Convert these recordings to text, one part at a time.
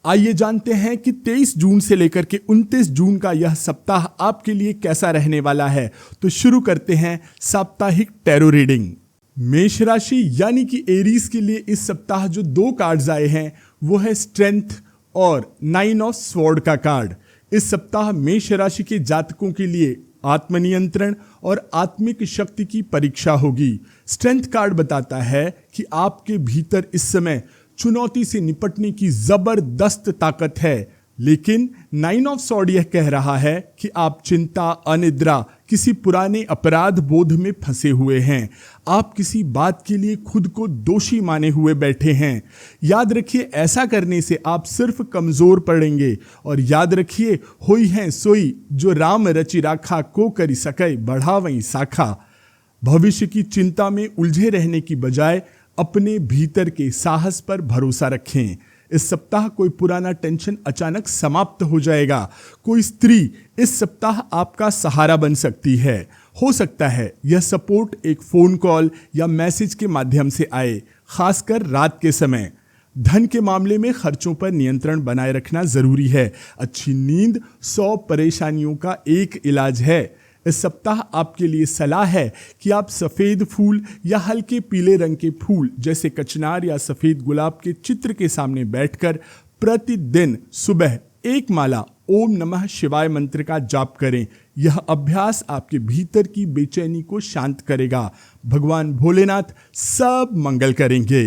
आइए जानते हैं कि 23 जून से लेकर के 29 जून का यह सप्ताह आपके लिए कैसा रहने वाला है। तो शुरू करते हैं साप्ताहिक टैरो रीडिंग। मेष राशि यानी कि एरीज के लिए इस सप्ताह जो दो कार्ड्स आए हैं वो है स्ट्रेंथ और 9 ऑफ स्वॉर्ड का कार्ड। इस सप्ताह मेष राशि के जातकों के लिए आत्मनियंत्रण और आत्मिक शक्ति की परीक्षा होगी। स्ट्रेंथ कार्ड बताता है कि आपके भीतर इस समय चुनौती से निपटने की जबरदस्त ताकत है, लेकिन 9 ऑफ स्वॉर्ड यह कह रहा है कि आप चिंता, अनिद्रा, किसी पुराने अपराध बोध में फंसे हुए हैं। आप किसी बात के लिए खुद को दोषी माने हुए बैठे हैं। याद रखिए, ऐसा करने से आप सिर्फ कमजोर पड़ेंगे। और याद रखिए, होई है सोई जो राम रचि राखा, को करी सकै बढ़ावई साखा। भविष्य की चिंता में उलझे रहने की बजाय अपने भीतर के साहस पर भरोसा रखें। इस सप्ताह कोई पुराना टेंशन अचानक समाप्त हो जाएगा। कोई स्त्री इस सप्ताह आपका सहारा बन सकती है। हो सकता है यह सपोर्ट एक फोन कॉल या मैसेज के माध्यम से आए, खासकर रात के समय। धन के मामले में खर्चों पर नियंत्रण बनाए रखना जरूरी है। अच्छी नींद 100 परेशानियों का एक इलाज है। इस सप्ताह आपके लिए सलाह है कि आप सफेद फूल या हल्के पीले रंग के फूल जैसे कचनार या सफेद गुलाब के चित्र के सामने बैठकर प्रतिदिन सुबह एक माला ओम नमः शिवाय मंत्र का जाप करें। यह अभ्यास आपके भीतर की बेचैनी को शांत करेगा। भगवान भोलेनाथ सब मंगल करेंगे।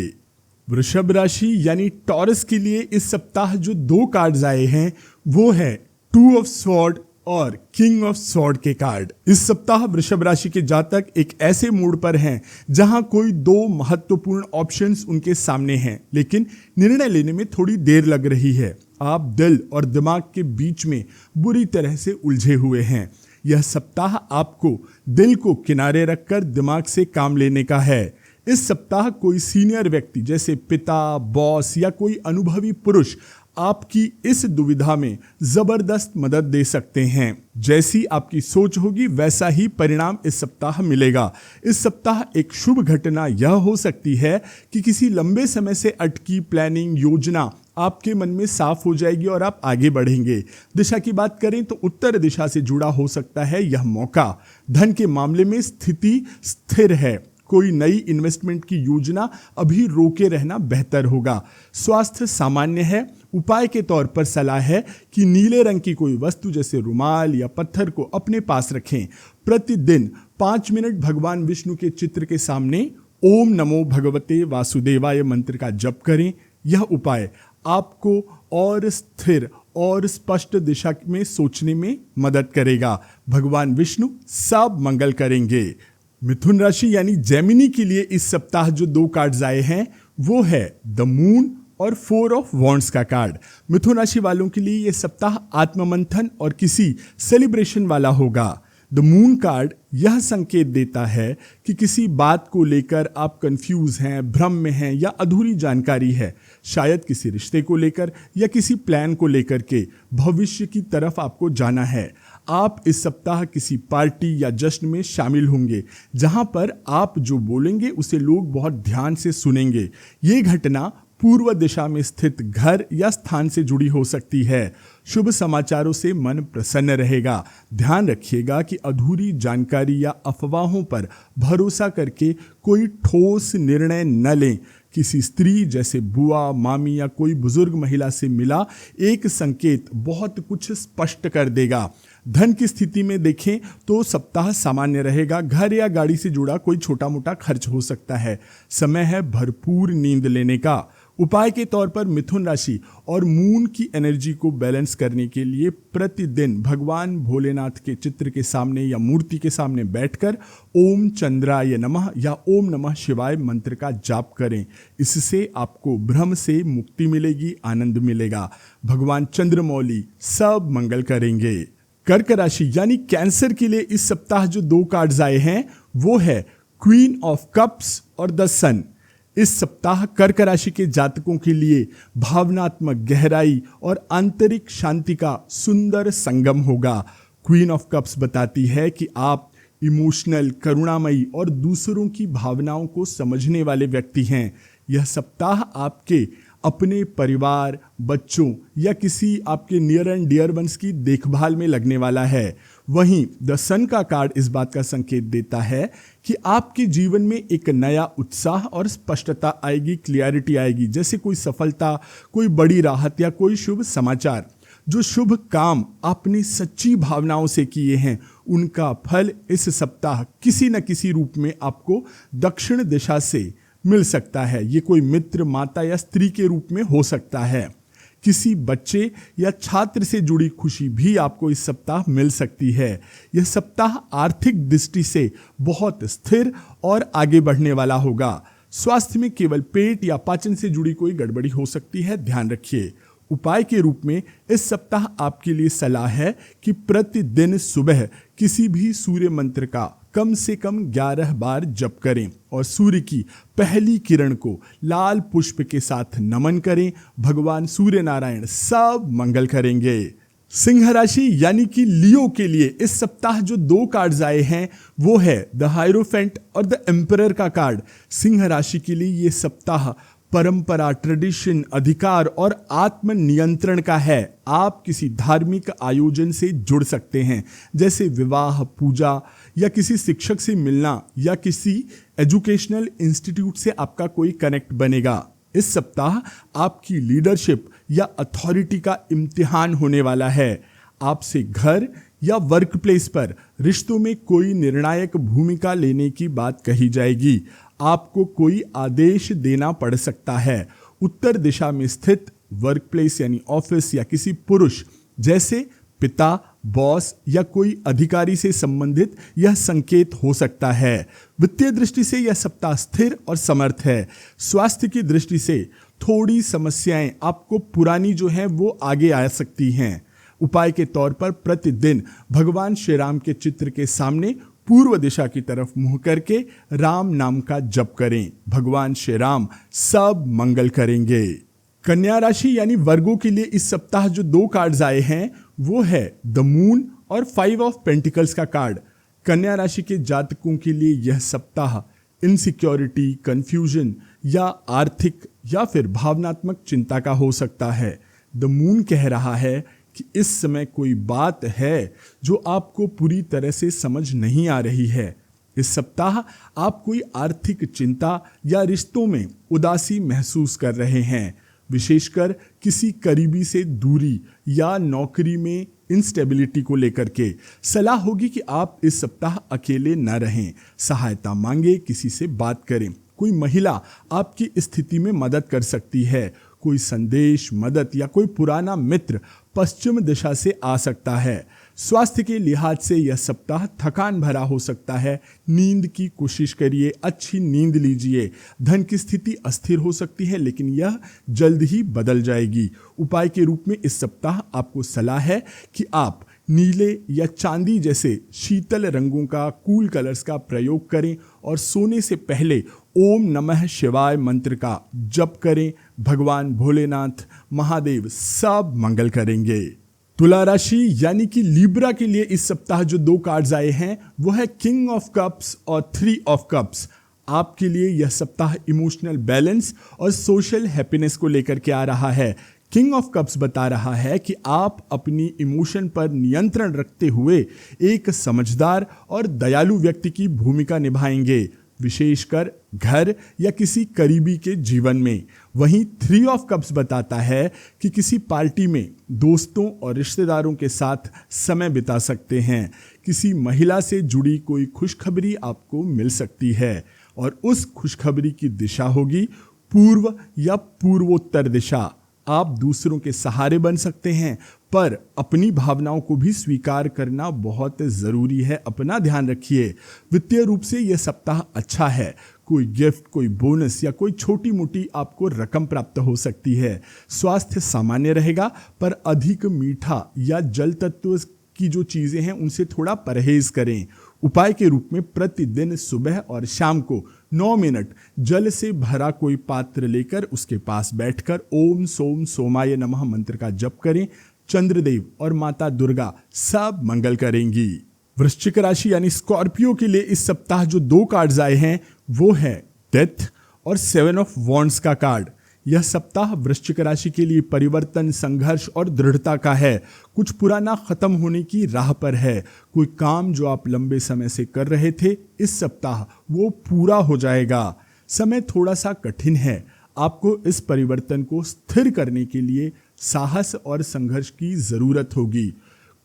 वृषभ राशि यानी टॉरस के लिए इस सप्ताह जो दो कार्ड्स आए हैं वो है 2 ऑफ स्वॉर्ड और किंग ऑफ स्वॉर्ड के कार्ड। इस सप्ताह वृषभ राशि के जातक एक ऐसे मूड पर हैं जहां कोई दो महत्वपूर्ण ऑप्शंस उनके सामने हैं, लेकिन निर्णय लेने में थोड़ी देर लग रही है। आप दिल और दिमाग के बीच में बुरी तरह से उलझे हुए हैं। यह सप्ताह आपको दिल को किनारे रखकर दिमाग से काम लेने का है। इस सप्ताह कोई सीनियर व्यक्ति जैसे पिता, बॉस या कोई अनुभवी पुरुष आपकी इस दुविधा में जबरदस्त मदद दे सकते हैं। जैसी आपकी सोच होगी वैसा ही परिणाम इस सप्ताह मिलेगा। इस सप्ताह एक शुभ घटना यह हो सकती है कि किसी लंबे समय से अटकी प्लानिंग योजना आपके मन में साफ हो जाएगी और आप आगे बढ़ेंगे। दिशा की बात करें तो उत्तर दिशा से जुड़ा हो सकता है यह मौका। धन के मामले में स्थिति स्थिर है। कोई नई इन्वेस्टमेंट की योजना अभी रोके रहना बेहतर होगा। स्वास्थ्य सामान्य है। उपाय के तौर पर सलाह है कि नीले रंग की कोई वस्तु जैसे रुमाल या पत्थर को अपने पास रखें। प्रतिदिन 5 मिनट भगवान विष्णु के चित्र के सामने ओम नमो भगवते वासुदेवाय मंत्र का जप करें। यह उपाय आपको और स्थिर और स्पष्ट दिशा में सोचने में मदद करेगा। भगवान विष्णु सब मंगल करेंगे। मिथुन राशि यानी जेमिनी के लिए इस सप्ताह जो दो कार्ड्स आए हैं वो है द मून और 4 ऑफ वॉन्ड्स का कार्ड। मिथुन राशि वालों के लिए यह सप्ताह आत्ममंथन और किसी सेलिब्रेशन वाला होगा। द मून कार्ड यह संकेत देता है कि किसी बात को लेकर आप कंफ्यूज हैं, भ्रम में हैं या अधूरी जानकारी है। शायद किसी रिश्ते को लेकर या किसी प्लान को लेकर के भविष्य की तरफ आपको जाना है। आप इस सप्ताह किसी पार्टी या जश्न में शामिल होंगे जहां पर आप जो बोलेंगे उसे लोग बहुत ध्यान से सुनेंगे। ये घटना पूर्व दिशा में स्थित घर या स्थान से जुड़ी हो सकती है। शुभ समाचारों से मन प्रसन्न रहेगा। ध्यान रखिएगा कि अधूरी जानकारी या अफवाहों पर भरोसा करके कोई ठोस निर्णय न लें। किसी स्त्री जैसे बुआ, मामी या कोई बुजुर्ग महिला से मिला एक संकेत बहुत कुछ स्पष्ट कर देगा। धन की स्थिति में देखें तो सप्ताह सामान्य रहेगा। घर या गाड़ी से जुड़ा कोई छोटा मोटा खर्च हो सकता है। समय है भरपूर नींद लेने का। उपाय के तौर पर मिथुन राशि और मून की एनर्जी को बैलेंस करने के लिए प्रतिदिन भगवान भोलेनाथ के चित्र के सामने या मूर्ति के सामने बैठकर ओम चंद्राय नमः या ओम नमः शिवाय मंत्र का जाप करें। इससे आपको भ्रम से मुक्ति मिलेगी, आनंद मिलेगा। भगवान चंद्रमौली सब मंगल करेंगे। कर्क राशि यानी कैंसर के लिए इस सप्ताह जो दो कार्ड्स आए हैं वो है क्वीन ऑफ कप्स और द सन। इस सप्ताह कर्क राशि के जातकों के लिए भावनात्मक गहराई और आंतरिक शांति का सुंदर संगम होगा। क्वीन ऑफ कप्स बताती है कि आप इमोशनल, करुणामयी और दूसरों की भावनाओं को समझने वाले व्यक्ति हैं। यह सप्ताह आपके अपने परिवार, बच्चों या किसी आपके नियर एंड डियर वंस की देखभाल में लगने वाला है। वहीं द सन का कार्ड इस बात का संकेत देता है कि आपके जीवन में एक नया उत्साह और स्पष्टता आएगी, क्लियरिटी आएगी, जैसे कोई सफलता, कोई बड़ी राहत या कोई शुभ समाचार। जो शुभ काम आपने सच्ची भावनाओं से किए हैं उनका फल इस सप्ताह किसी न किसी रूप में आपको दक्षिण दिशा से मिल सकता है। ये कोई मित्र, माता या स्त्री के रूप में हो सकता है। किसी बच्चे या छात्र से जुड़ी खुशी भी आपको इस सप्ताह मिल सकती है। यह सप्ताह आर्थिक दृष्टि से बहुत स्थिर और आगे बढ़ने वाला होगा। स्वास्थ्य में केवल पेट या पाचन से जुड़ी कोई गड़बड़ी हो सकती है, ध्यान रखिए। उपाय के रूप में इस सप्ताह आपके लिए सलाह है कि प्रतिदिन सुबह किसी भी सूर्य मंत्र का कम से कम 11 बार जप करें और सूर्य की पहली किरण को लाल पुष्प के साथ नमन करें। भगवान सूर्य नारायण सब मंगल करेंगे। सिंह राशि यानी कि लियो के लिए इस सप्ताह जो 2 कार्ड्स आए हैं वो है द हायरोफेंट और द एम्परर का कार्ड। सिंह राशि के लिए ये सप्ताह परंपरा, ट्रेडिशन, अधिकार और आत्म नियंत्रण का है। आप किसी धार्मिक आयोजन से जुड़ सकते हैं, जैसे विवाह, पूजा या किसी शिक्षक से मिलना या किसी एजुकेशनल इंस्टीट्यूट से आपका कोई कनेक्ट बनेगा। इस सप्ताह आपकी लीडरशिप या अथॉरिटी का इम्तिहान होने वाला है। आपसे घर या वर्क प्लेस पर रिश्तों में कोई निर्णायक भूमिका लेने की बात कही जाएगी। आपको कोई आदेश देना पड़ सकता है। उत्तर दिशा में स्थित वर्क प्लेस यानी ऑफिस या किसी पुरुष जैसे पिता, बॉस या कोई अधिकारी से संबंधित यह संकेत हो सकता है। वित्तीय दृष्टि से यह सप्ताह स्थिर और समर्थ है। स्वास्थ्य की दृष्टि से थोड़ी समस्याएं आपको पुरानी जो हैं वो आगे आ सकती हैं। उपाय के तौर पर प्रतिदिन भगवान श्री राम के चित्र के सामने पूर्व दिशा की तरफ मुंह करके राम नाम का जप करें। भगवान श्री राम सब मंगल करेंगे। कन्या राशि यानी वर्गों के लिए इस सप्ताह जो 2 कार्ड्स आए हैं वो है द मून और 5 ऑफ पेंटिकल्स का कार्ड। कन्या राशि के जातकों के लिए यह सप्ताह इनसिक्योरिटी, कंफ्यूजन या आर्थिक या फिर भावनात्मक चिंता का हो सकता है। द मून कह रहा है कि इस समय कोई बात है जो आपको पूरी तरह से समझ नहीं आ रही है। इस सप्ताह आप कोई आर्थिक चिंता या रिश्तों में उदासी महसूस कर रहे हैं, विशेषकर किसी करीबी से दूरी या नौकरी में इंस्टेबिलिटी को लेकर के। सलाह होगी कि आप इस सप्ताह अकेले न रहें, सहायता मांगे, किसी से बात करें। कोई महिला आपकी स्थिति में मदद कर सकती है। कोई संदेश, मदद या कोई पुराना मित्र पश्चिम दिशा से आ सकता है। स्वास्थ्य के लिहाज से यह सप्ताह थकान भरा हो सकता है। नींद की कोशिश करिए, अच्छी नींद लीजिए। धन की स्थिति अस्थिर हो सकती है लेकिन यह जल्द ही बदल जाएगी। उपाय के रूप में इस सप्ताह आपको सलाह है कि आप नीले या चांदी जैसे शीतल रंगों का, कूल कलर्स का प्रयोग करें और सोने से पहले ओम नमः शिवाय मंत्र का जप करें। भगवान भोलेनाथ, महादेव सब मंगल करेंगे। तुला राशि यानी कि लिब्रा के लिए इस सप्ताह जो 2 कार्ड्स आए हैं वो है किंग ऑफ कप्स और 3 ऑफ कप्स। आपके लिए यह सप्ताह इमोशनल बैलेंस और सोशल हैप्पीनेस को लेकर के आ रहा है। किंग ऑफ कप्स बता रहा है कि आप अपनी इमोशन पर नियंत्रण रखते हुए एक समझदार और दयालु व्यक्ति की भूमिका निभाएंगे, विशेषकर घर या किसी करीबी के जीवन में। वहीं 3 ऑफ कप्स बताता है कि किसी पार्टी में दोस्तों और रिश्तेदारों के साथ समय बिता सकते हैं। किसी महिला से जुड़ी कोई खुशखबरी आपको मिल सकती है और उस खुशखबरी की दिशा होगी पूर्व या पूर्वोत्तर दिशा। आप दूसरों के सहारे बन सकते हैं पर अपनी भावनाओं को भी स्वीकार करना बहुत ज़रूरी है। अपना ध्यान रखिए। वित्तीय रूप से यह सप्ताह अच्छा है। कोई गिफ्ट, कोई बोनस या कोई छोटी मोटी आपको रकम प्राप्त हो सकती है। स्वास्थ्य सामान्य रहेगा पर अधिक मीठा या जल तत्व की जो चीज़ें हैं उनसे थोड़ा परहेज करें। उपाय के रूप में प्रतिदिन सुबह और शाम को 9 मिनट जल से भरा कोई पात्र लेकर उसके पास बैठकर ओम सोम सोमाय नमः मंत्र का जप करें। चंद्रदेव और माता दुर्गा सब मंगल करेंगी। वृश्चिक राशि यानी स्कॉर्पियो के लिए इस सप्ताह जो 2 कार्ड्स आए हैं वो है डेथ और 7 ऑफ वॉन्ड्स का कार्ड। यह सप्ताह वृश्चिक राशि के लिए परिवर्तन, संघर्ष और दृढ़ता का है। कुछ पुराना खत्म होने की राह पर है। कोई काम जो आप लंबे समय से कर रहे थे, इस सप्ताह वो पूरा हो जाएगा। समय थोड़ा सा कठिन है। आपको इस परिवर्तन को स्थिर करने के लिए साहस और संघर्ष की जरूरत होगी।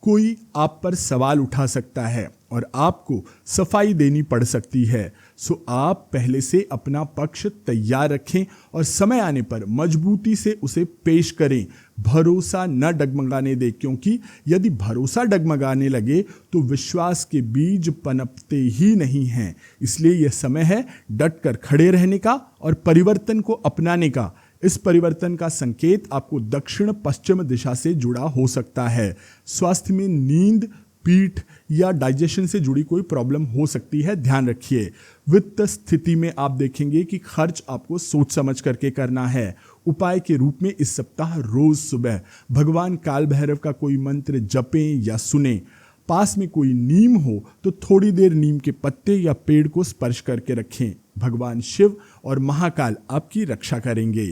कोई आप पर सवाल उठा सकता है और आपको सफाई देनी पड़ सकती है। सो आप पहले से अपना पक्ष तैयार रखें और समय आने पर मजबूती से उसे पेश करें। भरोसा न डगमगाने दें, क्योंकि यदि भरोसा डगमगाने लगे तो विश्वास के बीज पनपते ही नहीं हैं। इसलिए यह समय है डट कर खड़े रहने का और परिवर्तन को अपनाने का। इस परिवर्तन का संकेत आपको दक्षिण पश्चिम दिशा से जुड़ा हो सकता है। स्वास्थ्य में नींद, पीठ या डाइजेशन से जुड़ी कोई प्रॉब्लम हो सकती है, ध्यान रखिए। वित्त स्थिति में आप देखेंगे कि खर्च आपको सोच समझ करके करना है। उपाय के रूप में इस सप्ताह रोज सुबह भगवान काल भैरव का कोई मंत्र जपें या सुने। पास में कोई नीम हो तो थोड़ी देर नीम के पत्ते या पेड़ को स्पर्श करके रखें। भगवान शिव और महाकाल आपकी रक्षा करेंगे।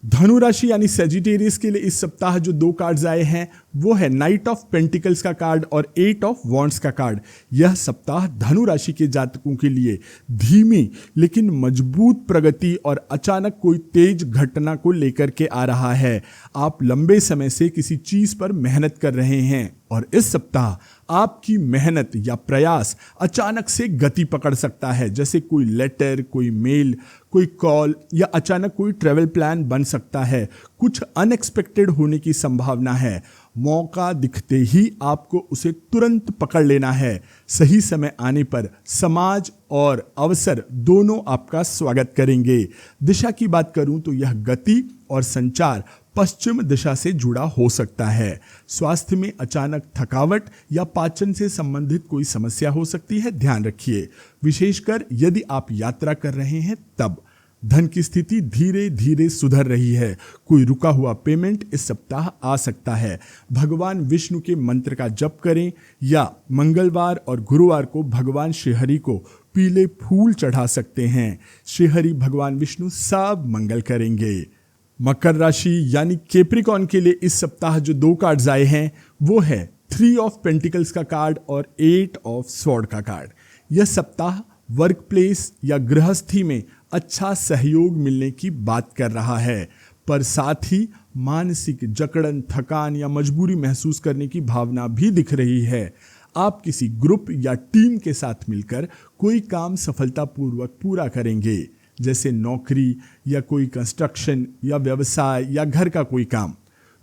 धनु राशि यानी सेजिटेरियस के लिए इस सप्ताह जो 2 कार्ड्स आए हैं वो है नाइट ऑफ पेंटिकल्स का कार्ड और 8 ऑफ वॉन्ड्स का कार्ड। यह सप्ताह धनु राशि के जातकों के लिए धीमी लेकिन मजबूत प्रगति और अचानक कोई तेज घटना को लेकर के आ रहा है। आप लंबे समय से किसी चीज पर मेहनत कर रहे हैं और इस सप्ताह आपकी मेहनत या प्रयास अचानक से गति पकड़ सकता है। जैसे कोई लेटर, कोई मेल, कोई कॉल या अचानक कोई ट्रैवल प्लान बन सकता है। कुछ अनएक्सपेक्टेड होने की संभावना है। मौका दिखते ही आपको उसे तुरंत पकड़ लेना है। सही समय आने पर समाज और अवसर दोनों आपका स्वागत करेंगे। दिशा की बात करूं तो यह गति और संचार पश्चिम दिशा से जुड़ा हो सकता है। स्वास्थ्य में अचानक थकावट या पाचन से संबंधित कोई समस्या हो सकती है, ध्यान रखिए। विशेषकर यदि आप यात्रा कर रहे हैं तब। धन की स्थिति धीरे धीरे सुधर रही है। कोई रुका हुआ पेमेंट इस सप्ताह आ सकता है। भगवान विष्णु के मंत्र का जप करें या मंगलवार और गुरुवार को भगवान श्रीहरि को पीले फूल चढ़ा सकते हैं। श्रीहरि भगवान विष्णु सब मंगल करेंगे। मकर राशि यानी कैप्रिकॉर्न के लिए इस सप्ताह जो 2 कार्ड्स आए हैं वो है 3 ऑफ पेंटिकल्स का कार्ड और 8 ऑफ स्वॉर्ड का कार्ड। यह सप्ताह वर्क प्लेस या गृहस्थी में अच्छा सहयोग मिलने की बात कर रहा है, पर साथ ही मानसिक जकड़न, थकान या मजबूरी महसूस करने की भावना भी दिख रही है। आप किसी ग्रुप या टीम के साथ मिलकर कोई काम सफलतापूर्वक पूरा करेंगे, जैसे नौकरी या कोई कंस्ट्रक्शन या व्यवसाय या घर का कोई काम।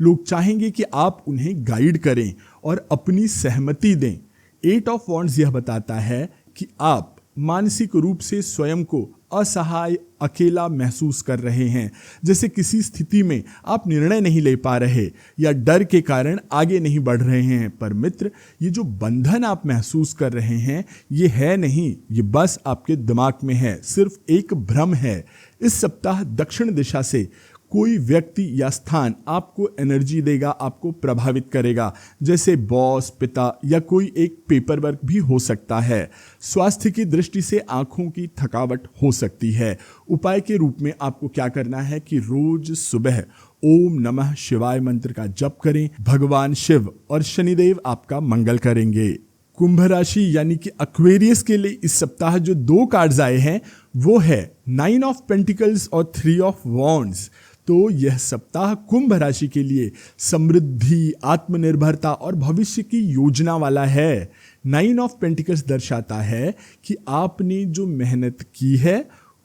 लोग चाहेंगे कि आप उन्हें गाइड करें और अपनी सहमति दें। 8 ऑफ वॉन्ड्स यह बताता है कि आप मानसिक रूप से स्वयं को असहाय, अकेला महसूस कर रहे हैं। जैसे किसी स्थिति में आप निर्णय नहीं ले पा रहे या डर के कारण आगे नहीं बढ़ रहे हैं। पर मित्र, ये जो बंधन आप महसूस कर रहे हैं ये है नहीं, ये बस आपके दिमाग में है, सिर्फ एक भ्रम है। इस सप्ताह दक्षिण दिशा से कोई व्यक्ति या स्थान आपको एनर्जी देगा, आपको प्रभावित करेगा, जैसे बॉस, पिता या कोई एक पेपर वर्क भी हो सकता है। स्वास्थ्य की दृष्टि से आंखों की थकावट हो सकती है। उपाय के रूप में आपको क्या करना है कि रोज सुबह ओम नमः शिवाय मंत्र का जप करें। भगवान शिव और शनिदेव आपका मंगल करेंगे। कुंभ राशि यानी कि एक्वेरियस के लिए इस सप्ताह जो 2 कार्ड्स आए हैं वो है 9 ऑफ पेंटिकल्स और 3 ऑफ वॉन्ड्स। तो यह सप्ताह कुंभ राशि के लिए समृद्धि, आत्मनिर्भरता और भविष्य की योजना वाला है। 9 ऑफ पेंटिकल्स दर्शाता है कि आपने जो मेहनत की है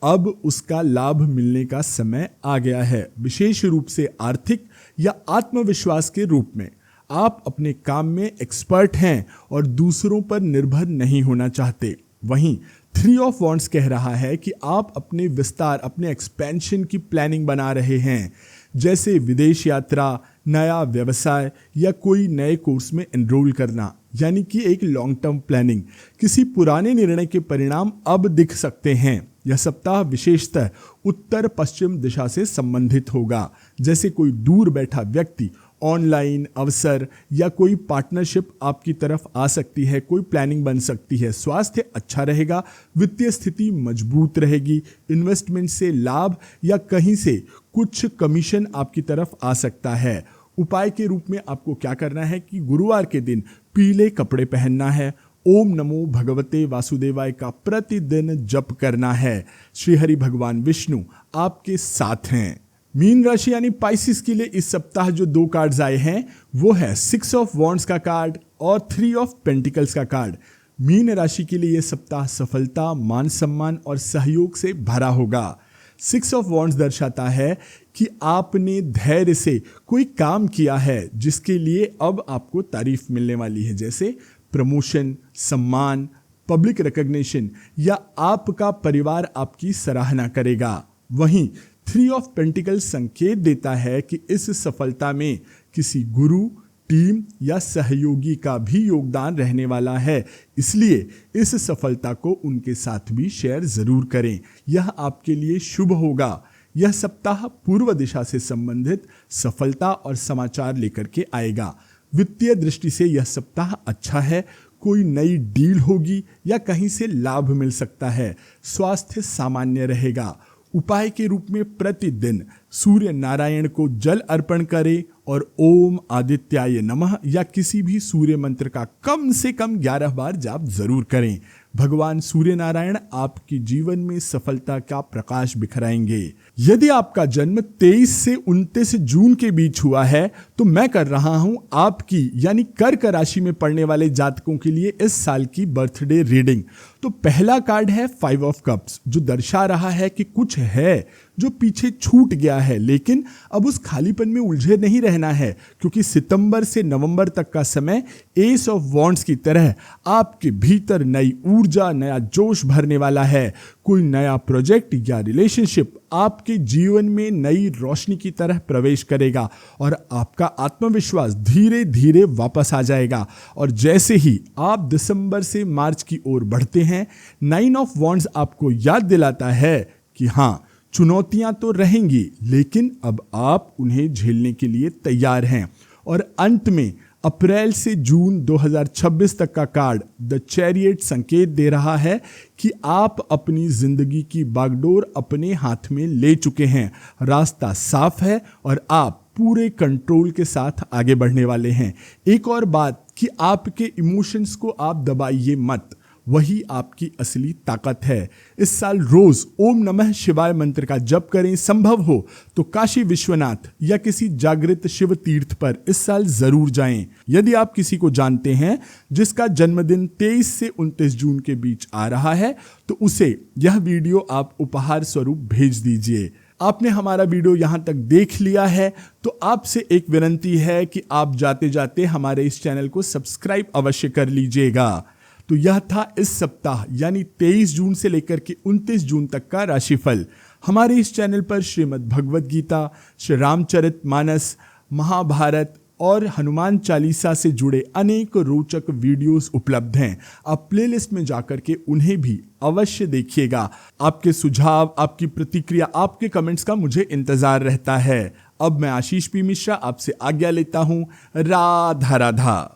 अब उसका लाभ मिलने का समय आ गया है, विशेष रूप से आर्थिक या आत्मविश्वास के रूप में। आप अपने काम में एक्सपर्ट हैं और दूसरों पर निर्भर नहीं होना चाहते। वहीं 3 ऑफ वॉन्ड्स कह रहा है कि आप अपने विस्तार, अपने एक्सपेंशन की प्लानिंग बना रहे हैं, जैसे विदेश यात्रा, नया व्यवसाय या कोई नए कोर्स में एनरोल करना, यानी कि एक लॉन्ग टर्म प्लानिंग। किसी पुराने निर्णय के परिणाम अब दिख सकते हैं। यह सप्ताह विशेषतः उत्तर पश्चिम दिशा से संबंधित होगा, जैसे कोई दूर बैठा व्यक्ति ऑनलाइन अवसर या कोई पार्टनरशिप आपकी तरफ आ सकती है, कोई प्लानिंग बन सकती है। स्वास्थ्य अच्छा रहेगा, वित्तीय स्थिति मजबूत रहेगी, इन्वेस्टमेंट से लाभ या कहीं से कुछ कमीशन आपकी तरफ आ सकता है। उपाय के रूप में आपको क्या करना है कि गुरुवार के दिन पीले कपड़े पहनना है, ओम नमो भगवते वासुदेवाय का प्रतिदिन जप करना है। श्री हरि भगवान विष्णु आपके साथ हैं। मीन राशि यानी पाइसिस के लिए इस सप्ताह जो 2 कार्ड्स आए हैं वो है 6 ऑफ वॉन्ड्स का कार्ड और 3 ऑफ पेंटिकल्स का कार्ड। मीन राशि के लिए यह सप्ताह सफलता, मान सम्मान और सहयोग से भरा होगा। 6 ऑफ वॉन्ड्स दर्शाता है कि आपने धैर्य से कोई काम किया है जिसके लिए अब आपको तारीफ मिलने वाली है, जैसे प्रमोशन, सम्मान, पब्लिक रिकॉग्निशन या आपका परिवार आपकी सराहना करेगा। वहीं 3 ऑफ पेंटिकल्स संकेत देता है कि इस सफलता में किसी गुरु, टीम या सहयोगी का भी योगदान रहने वाला है, इसलिए इस सफलता को उनके साथ भी शेयर जरूर करें, यह आपके लिए शुभ होगा। यह सप्ताह पूर्व दिशा से संबंधित सफलता और समाचार लेकर के आएगा। वित्तीय दृष्टि से यह सप्ताह अच्छा है, कोई नई डील होगी या कहीं से लाभ मिल सकता है। स्वास्थ्य सामान्य रहेगा। उपाय के रूप में प्रतिदिन सूर्य नारायण को जल अर्पण करें और ओम आदित्याय नमः या किसी भी सूर्य मंत्र का कम से कम 11 बार जाप जरूर करें। भगवान सूर्य नारायण आपके जीवन में सफलता का प्रकाश बिखराएंगे। यदि आपका जन्म 23 से 29 जून के बीच हुआ है तो मैं कर रहा हूं आपकी यानी कर्क राशि में पड़ने वाले जातकों के लिए इस साल की बर्थडे रीडिंग। तो पहला कार्ड है 5 ऑफ कप्स, जो दर्शा रहा है कि कुछ है जो पीछे छूट गया है, लेकिन अब उस खालीपन में उलझे नहीं रहना है, क्योंकि सितंबर से नवंबर तक का समय एस ऑफ वॉन्ड्स की तरह आपके भीतर नई ऊर्जा, नया जोश भरने वाला है। कोई नया प्रोजेक्ट या रिलेशनशिप आपके जीवन में नई रोशनी की तरह प्रवेश करेगा और आपका आत्मविश्वास धीरे धीरे वापस आ जाएगा। और जैसे ही आप दिसंबर से मार्च की ओर बढ़ते हैं, 9 ऑफ वॉन्ड्स आपको याद दिलाता है कि हाँ, चुनौतियां तो रहेंगी, लेकिन अब आप उन्हें झेलने के लिए तैयार हैं। और अंत में अप्रैल से जून 2026 तक का कार्ड द चैरियट संकेत दे रहा है कि आप अपनी जिंदगी की बागडोर अपने हाथ में ले चुके हैं। रास्ता साफ है और आप पूरे कंट्रोल के साथ आगे बढ़ने वाले हैं। एक और बात कि आपके इमोशंस को आप दबाइए मत, वही आपकी असली ताकत है। इस साल रोज ओम नमः शिवाय मंत्र का जप करें। संभव हो तो काशी विश्वनाथ या किसी जागृत शिव तीर्थ पर इस साल जरूर जाएं। यदि आप किसी को जानते हैं जिसका जन्मदिन 23 से 29 जून के बीच आ रहा है तो उसे यह वीडियो आप उपहार स्वरूप भेज दीजिए। आपने हमारा वीडियो यहाँ तक देख लिया है तो आपसे एक विनती है कि आप जाते जाते हमारे इस चैनल को सब्सक्राइब अवश्य कर लीजिएगा। तो यह था इस सप्ताह यानी 23 जून से लेकर के 29 जून तक का राशिफल। हमारे इस चैनल पर श्रीमद् भगवद गीता, श्री रामचरितमानस, महाभारत और हनुमान चालीसा से जुड़े अनेक रोचक वीडियोस उपलब्ध हैं। आप प्लेलिस्ट में जाकर के उन्हें भी अवश्य देखिएगा। आपके सुझाव, आपकी प्रतिक्रिया, आपके कमेंट्स का मुझे इंतजार रहता है। अब मैं आशीष पी मिश्रा आपसे आज्ञा लेता हूँ। राधा राधा।